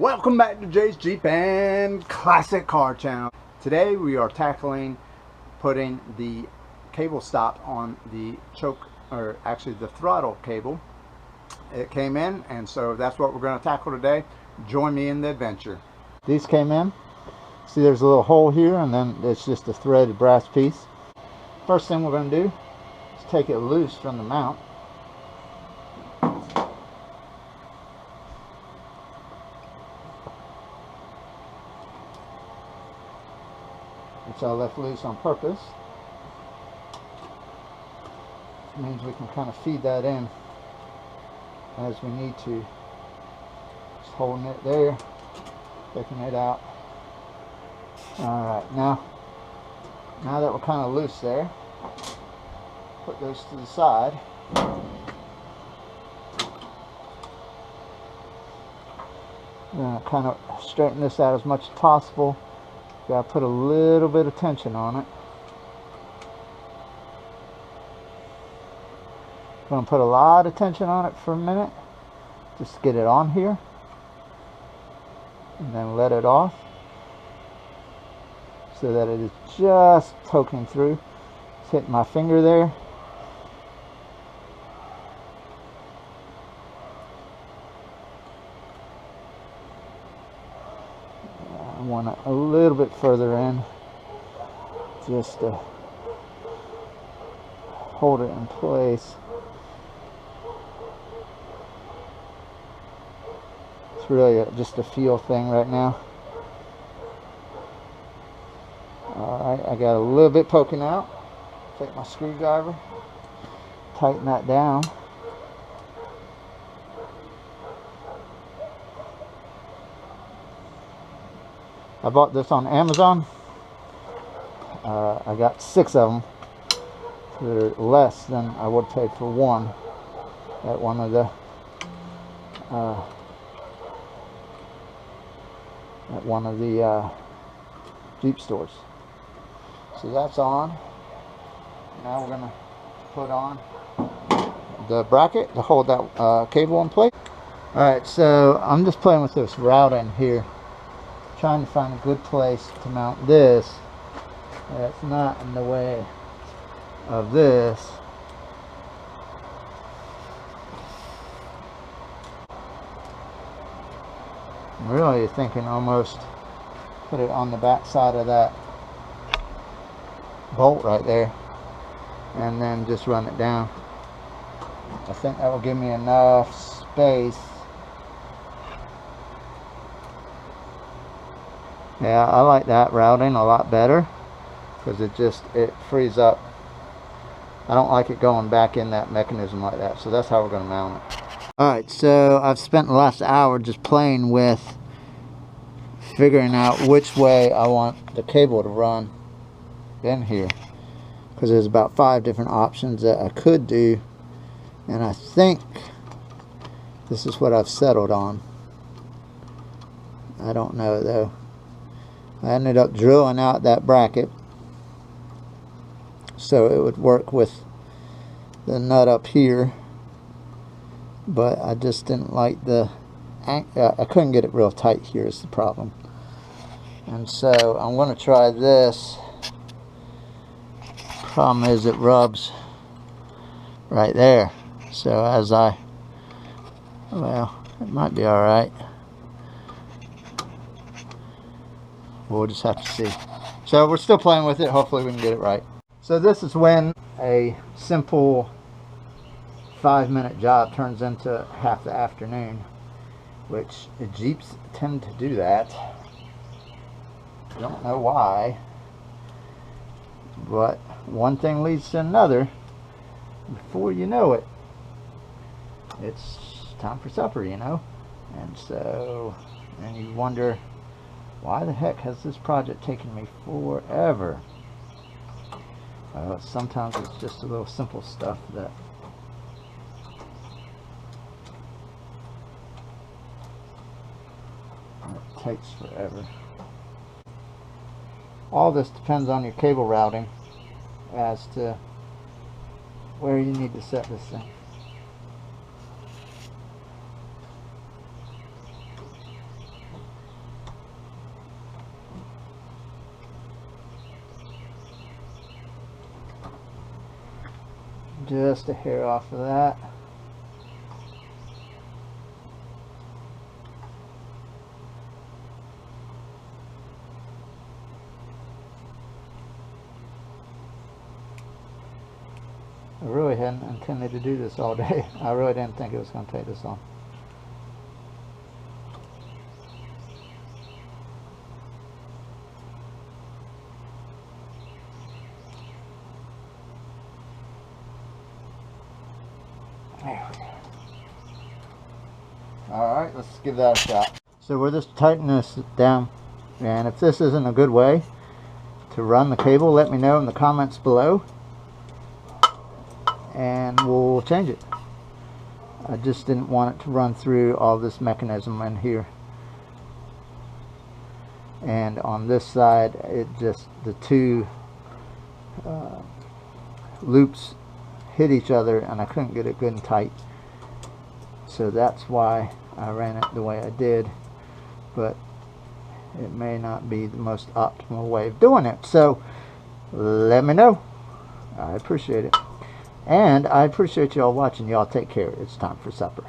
Welcome back to Jay's Jeep and Classic Car Channel. Today we are tackling putting the cable stop on the choke, or actually the throttle cable. It came in, and so that's what we're going to tackle today. Join me in the adventure. These came in. See, there's a little hole here, and then it's just a threaded brass piece. First thing we're going to do is take it loose from the mount. Which I left loose on purpose. Which means we can kind of feed that in as we need to. Just holding it there, taking it out. Alright, now that we're kind of loose there, put those to the side. I'm going to kind of straighten this out as much as possible. Got to put a little bit of tension on it. Going to put a lot of tension on it for a minute, just to get it on here, and then let it off so that it is just poking through. Just hit my finger there. I want it a little bit further in, just to hold it in place. It's really just a feel thing right now. Alright, I got a little bit poking out. Take my screwdriver, tighten that down. I bought this on Amazon. I got 6 of them for less than I would pay for one at one of the Jeep stores. So that's on. Now we're gonna put on the bracket to hold that cable in place. Alright, so I'm just playing with this routing here, trying to find a good place to mount this that's not in the way of this. I'm really thinking almost put it on the back side of that bolt right there and then just run it down. I think that will give me enough space. Yeah, I like that routing a lot better because it frees up. I don't like it going back in that mechanism like that, so that's how we're going to mount it. Alright, so I've spent the last hour just playing with figuring out which way I want the cable to run in here, because there's about 5 different options that I could do, and I think this is what I've settled on. I don't know though. I ended up drilling out that bracket so it would work with the nut up here, but I just didn't like the I couldn't get it real tight here is the problem. And so I'm going to try this. Problem is it rubs right there, so as well, it might be alright. We'll just have to see. So we're still playing with it. Hopefully we can get it right. So this is when a simple 5-minute job turns into half the afternoon, which the Jeeps tend to do that. Don't know why, but one thing leads to another. Before you know it, it's time for supper, you know. And so, and you wonder, why the heck has this project taken me forever? Sometimes it's just a little simple stuff that it takes forever. All this depends on your cable routing as to where you need to set this thing. just a hair off of that. I really hadn't intended to do this all day. I really didn't think it was going to take this long. There we go. Alright, let's give that a shot. So we're just tightening this down, and if this isn't a good way to run the cable, let me know in the comments below and we'll change it. I just didn't want it to run through all this mechanism in here, and on this side it just, the two loops hit each other and I couldn't get it good and tight, so that's why I ran it the way I did, but it may not be the most optimal way of doing it, so let me know. I appreciate it, and I appreciate y'all watching. Y'all take care. It's time for supper.